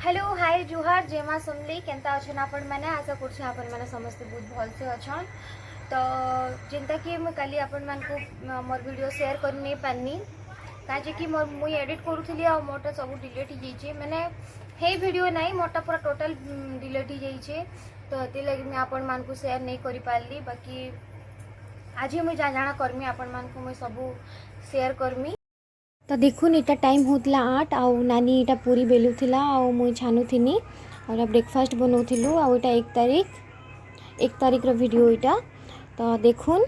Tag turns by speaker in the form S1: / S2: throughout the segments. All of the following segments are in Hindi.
S1: हेलो हाय जुहार जय माँ सुनली केनता अच्छन आपण मैंने आशा कर आपण मैंने समस्ते बहुत भल से अच्छन। तो जिनता कि मुझे काली आपण मान को मोर वीडियो शेयर कर नहीं पानी कहीं कि मोर मुई एडिट करूली आ मोटा सब डिलीट हो जाइए मैंने हे वीडियो नहीं मोटा पूरा टोटल डिलीट हो जाइए। तो ये लगी मुझे आपण मान को शेयर नहीं कर पारली बाकी आज मुझे जहाँ जाना करमी आपण मान को मुझे सब शेयर करमी। तो देखुन इटा टाइम होतला 8 आउ नानी इटा पूरी बेलुथिला आउ मुई छानुथिनी और ब्रेकफास्ट बनौथिलु आउ इटा 1 तारीख रो वीडियो इटा। तो देखुन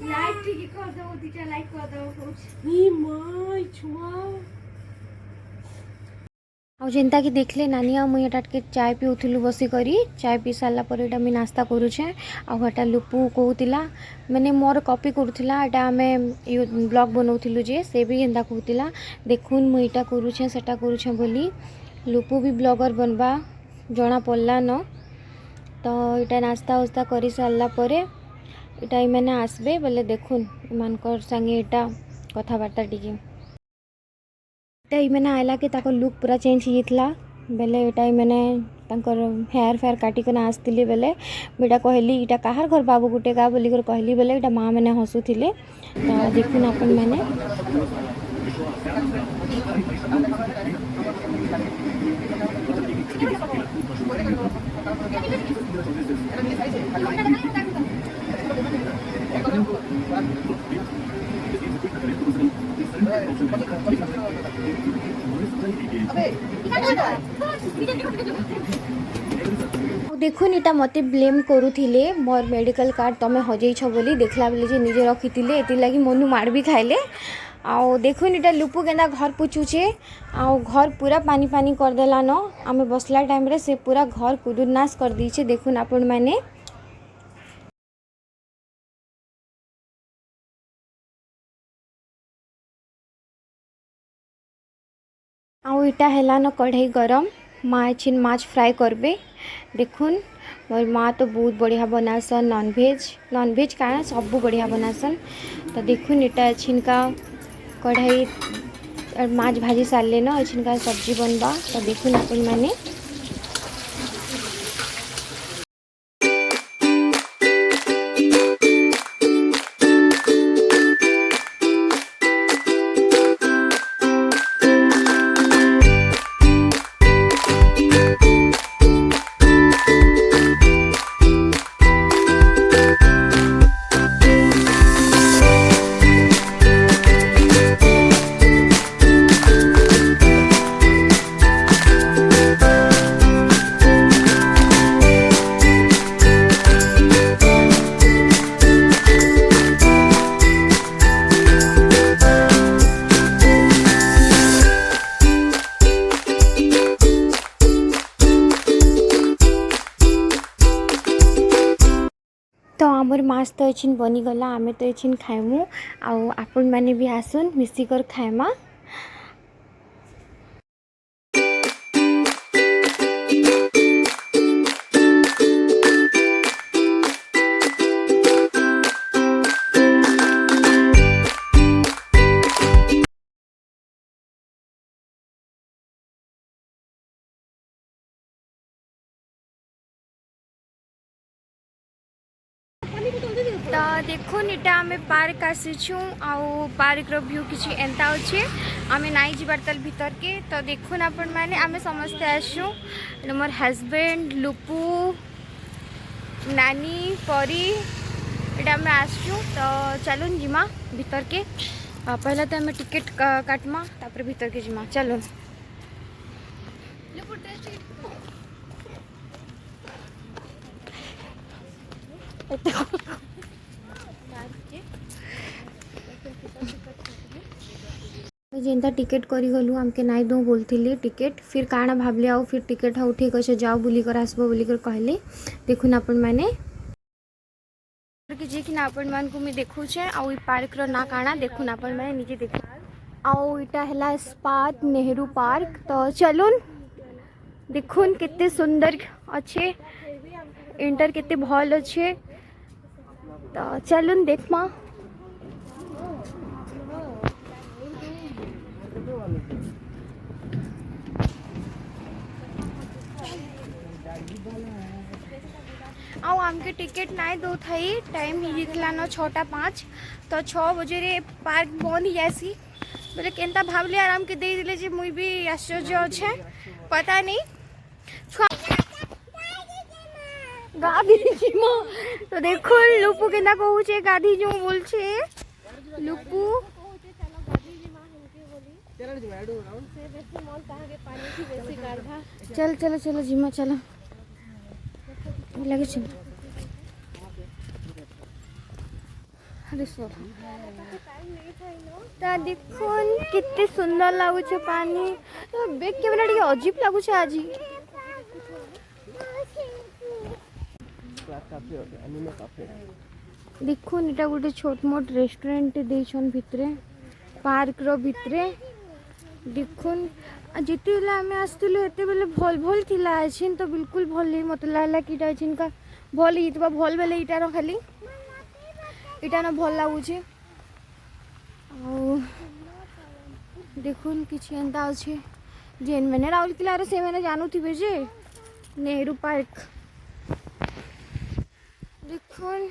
S1: लाइक ठीक कर दो दीटा लाइक कर दो ई माय छुआ आ जेनता कि देखले नानी आ मुई एटा के चाय पिउथिलु बसी करी चाय पी साला पर एटा मी नाश्ता करूछे आ हटा लुपु कहूतिला माने मोर कॉपी करूथिला एटा हमें ब्लॉग बनौथिलु जे से भी एंदा कहूतिला देखुन मुई एटा करूछे सेटा करूछे बोली लुपु भी ब्लॉगर बनबा जना पड़ला न। तो एटा नाश्ता उस्ता करी साला परे एटा मैंने आसबे बोले देखुन मानकर संगे एटा कथबार्ता टिके मैंने आइला कि ताको लुक पूरा चेंज होता बेले एटा मैंने हेयर फेयर काटिकना आसती बेले बेटा कहली इटा कहार घर बाबू गुटे का बोली कहली बेले इटा माँ मैंने हसुले। तो देखुन आपण मैंने देखुन इटा मते ब्लेम करूथिले मोर मेडिकल कार्ड तमे हजैछ बोली देखला बेले जे निजे रखिथिले एति लागि मनु मार भी खाइले। आउ देखुन इटा लुपु केना घर पुछुचे आउ घर पूरा पानी पानी कर देला न आमे बसला टाइम रे से पूरा घर कुदुरनाश कर दीचे देखुन आपण माने। आउ इटा हेला न कढ़ाई गरम माँ छिन माछ फ्राई करबे देखुन मोर माँ तो बहुत बढ़िया बनासन नॉनभेज कारण सब बढ़िया बनासन। तो देखुन इटा छिनका कढ़ाई माछ भाजी सारे न छिनका सब्जी बनबा। तो देखुन अपन माने तो आमर माछ तो एछिन बनीगला आमे तो एछिन खाइमु आउ आपण माने भी आसुन मिसिकर खाइमा। तो देखुन इटा आम पार्क आसीचु आउ पार्क रो व्यू किछि एंता अच्छे आमे नाई जिबार तल भीतर के। तो देखुन आपण माने आमे समस्ते आसु मोर हस्बैंड लुपु नानी परी इटा आमे आसु। तो चलुन जिमा भीतर के पहला तो आमे टिकट काटमा तापर भीतर के जिमा चलुन। तो जेनता टिकेट करी गलु हमके नाई दो बोलथिले टिकेट फिर काना भाबले आउ फिर टिकेट हाउ ठीक अच्छे जाओ बुली कर आसबो बुली कर कहले देखुन आपण माने जे कि आपण मान को मैं देखु छे आउ पार्क रो ना काना देखुन आपण माने निजे देखु आउ इटा हला स्पात नेहरू पार्क तो चलुन देखुन कितने सुंदर अच्छे इंटर कितने भल अच्छे तो चलुन देखमा आउ आमके टिकेट नाई दो थी टाइम ही दिखला न 6:05 तो 6 बजे रे पार्क बंद ही जासी बोले केनता भावले आराम के दे दिले जे मुई भी आश्चर्य अच्छे पता नहीं गाधी जिमा तो देखो लुपू केना कहू छे गाधी जो बोल छे लुपू चल चलो चलो जिमा चलो लगे चल अरे सर देखो कितने सुंदर लगुच पानी तो बेग के बिना टे अजीब लगुच आज देखो इटा गोटे छोट मोट रेस्टोरेंट देछन भितरे पार्क रो भितरे देखुन जिते आम आसलु एत बेले भल भल थिला आछिन तो बिल्कुल भल नहीं मत लागला कि इटा छिन का भल हितबा भल बेले इटा रो खाली इटा न भल लागुचे देखुन किछि एंता अछि जेन मैंने राउरकेला रे से मैंने जानू थिबे जे नेहरू पार्क देखुन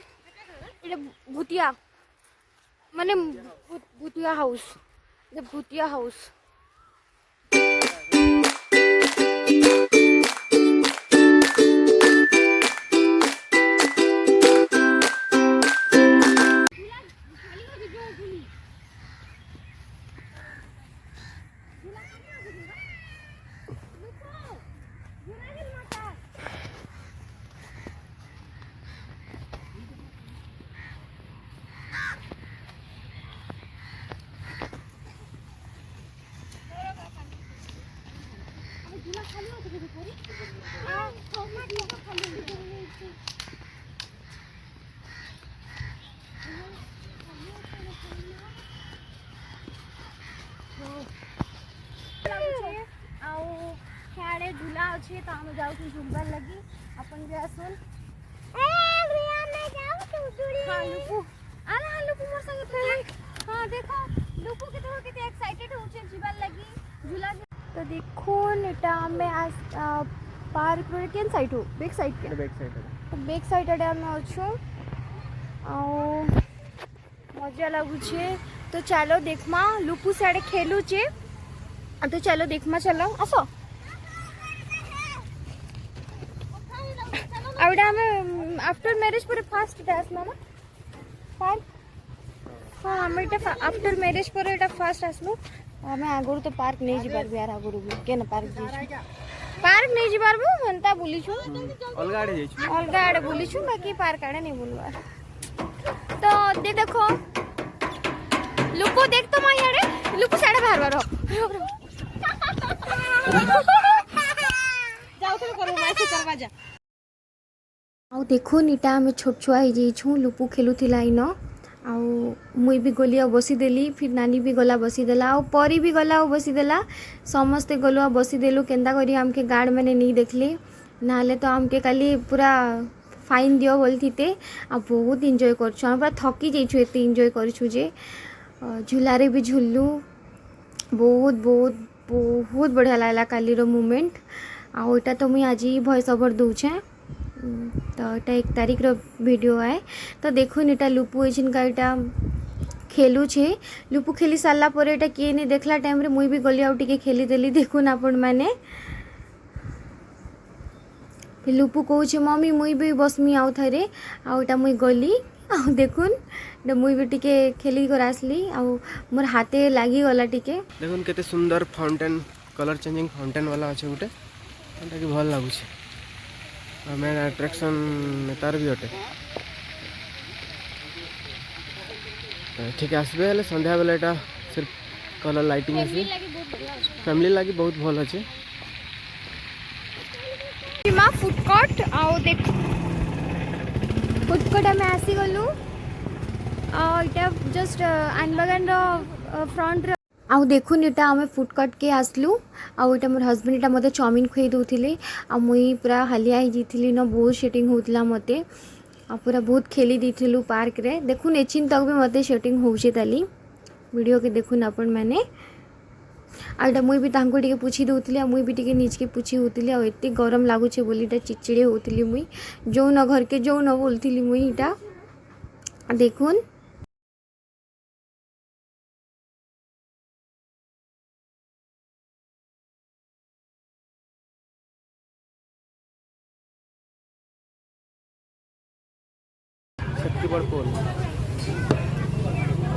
S1: इटा भूतिया माने भूतिया हाउस भूतिया हाउस सियाड़े झूला अच्छे तो हम जाऊ झुलबार लगी अपन भी आसन हाँ लुपू अरे हाँ लुपू मोर संगे खेल हाँ देखो लुपू कितने एक्साइटेड होचे जीवार लगी झूला तो देखो नेटा में आज पार्क रो केन साइड हो बैक साइड के बैक साइड आडे हम अछु आ मजा लागुचे तो चलो देखमा लुपू साडे खेलुचे तो चलो देखमा चलो आसो आवडे हमें आफ्टर मैरिज पर फास्ट डांस ना पार्क हाँ हम इटा आफ्टर मैरिज पर इटा फास्ट आसलु हमें आगुर तो पार्क नहीं जी पारबे यार आगुर भी केना पार्क जी पार्क नहीं जी पारबो मनता बोली छु अलगा आड़े बोली छु बाकी पार्क आड़े नहीं बोलवा तो दे देखो लुपू देख तो माई आड़े लुपू साडे बाहर बारो जाओ तो करो मैच करवा जा आउ देखो इटा आम छोट छुआ हो जाइछू लुपू खेलुला इन आउ मुई भी गली आ बसीदेली फिर नानी भी गला बसीदेला आउ परी भी गला आ बसीदेला समस्ते गलु आ बसीदेलु केन्ता करी आमके गार्ड मैंने नहीं देखले नाले तो आमके खाली पूरा फाइन दियो बोलते आ बहुत एंजॉय करछु हम पूरा थकी जाइछु एते एंजॉय करछु जे झूलारे भी झुल्लु बहुत बहुत बहुत बढ़िया लागला काली रो मोमेंट आउ इटा तो मुई आज ही वॉइस ओवर दूछे तो এটা 1 तारीख रो वीडियो है तो देखो इटा लुपू एजिनका इटा खेलु छे लुपू खेली सारा पर इटा किए नहीं देखला टाइम रे मुई भी गली आउ टिके खेली देली देखुन आपण माने लुपू कहू छे मम्मी मुई भी बसमी आउ थारे आउ इटा मुई गली आउ देखुन मुई भी टिके खेली कर आसली आउ मोर हाथे लागी गला टिके
S2: देखुन केते सुंदर फाउंटेन कलर चेंजिंग फाउंटेन वाला अच्छे गोटे एटा कि भल लागु छे मेन अट्रैक्शन तार भी अटे ठीक आसबे हेले संध्या बेले सिर्फ कलर लाइटिंग
S1: फैमिली
S2: है
S1: लगी बहुत बढ़िया अछि
S2: फैमिली लगी बहुत भल अच्छे
S1: सीमा फूड कोर्ट आउ देख फूड कोर्ट आमे आसी गलु इटा जस्ट आनबागान रो फ्रंट आउ देखुन इटा आमे फूड कोर्ट के आसलु आउ इटा मोर हस्बैंड इटा मते चाउमीन खुई दउथिले आ मुई पूरा हालिया ही जीथिली न बहुत शेटिंग होतला मते आ पूरा बहुत खेली दीथिलु पार्क रे देखुन एचिन तक भी मते शेटिंग होउछे ताली वीडियो के देखुन अपन माने आइटा मुई भी तांको टिके पूछी दउथिले मुई भी टिके नीच के पूछी होतिले आ एते गरम लागुछे बोलीटा चिचिड़े होतिली मुई जो न घर के जो न बोलथिली मुई इटा देखुन
S2: सेफ्टी बोर्ड पोल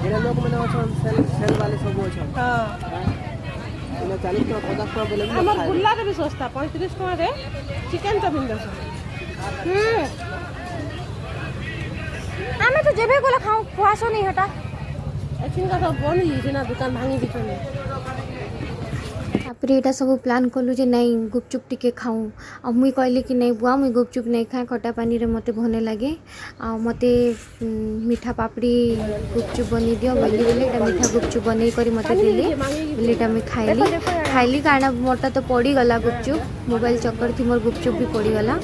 S2: जेरा लोग मैंने अछन सेल वाले सब अछन
S3: हाँ
S2: इना 40 टका 50 टका बोले भी
S3: আমার গুল্লারে भी सस्ता 35 টাকা रे चिकन चाउमिन दस
S1: आमे तो जेबे गोला खाऊ खुआसो नहीं हटा
S3: एचिन का सब बंद ही ना दुकान भांगी दिछन
S1: तापर एटा सब प्लान कलु जे नहीं गुपचुप टिके खाऊं आ मुई कहली कि नहीं बुआ मुई गुपचुप नहीं खाए खट्टा पानी रे मते भने लागे आ मते मीठा पापड़ी गुपचुप बनी दियो बोली बोले एटा मीठा गुपचुप बनै करी मते दिले बोले एटा मैं खाइली काना मोटा तो पड़ी गला गुपचुप मोबाइल चक्कर थी मोर गुपचुप भी पड़ी गला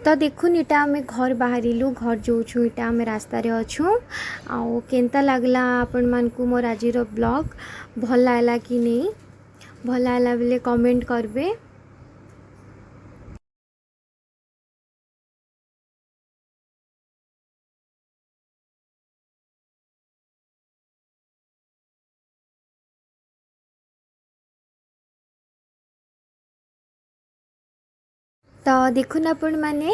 S1: तो देखुन इटा आमे घर बाहरिलु घर जोछु इटा आमे रास्ता रे अछु आ केनता लागला आपण मान को मोर आजिरो ब्लॉग भल लागला कि नहीं भल लागला बेले कमेंट करबे तो देखुन आपण माने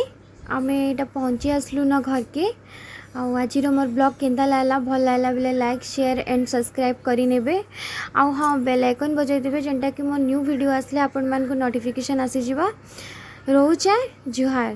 S1: आमे एटा पहुंची आसलु न घर के आज मोर ब्लॉग केंता लागला भल लागला बेले लाइक शेयर एंड सब्सक्राइब करी नेबे आ हाँ बेल आइकन बजाई देबे जेंटा कि मोर न्यू वीडियो आसले आपण मान को नोटिफिकेशन आसी जिवो रहउचे जुहार।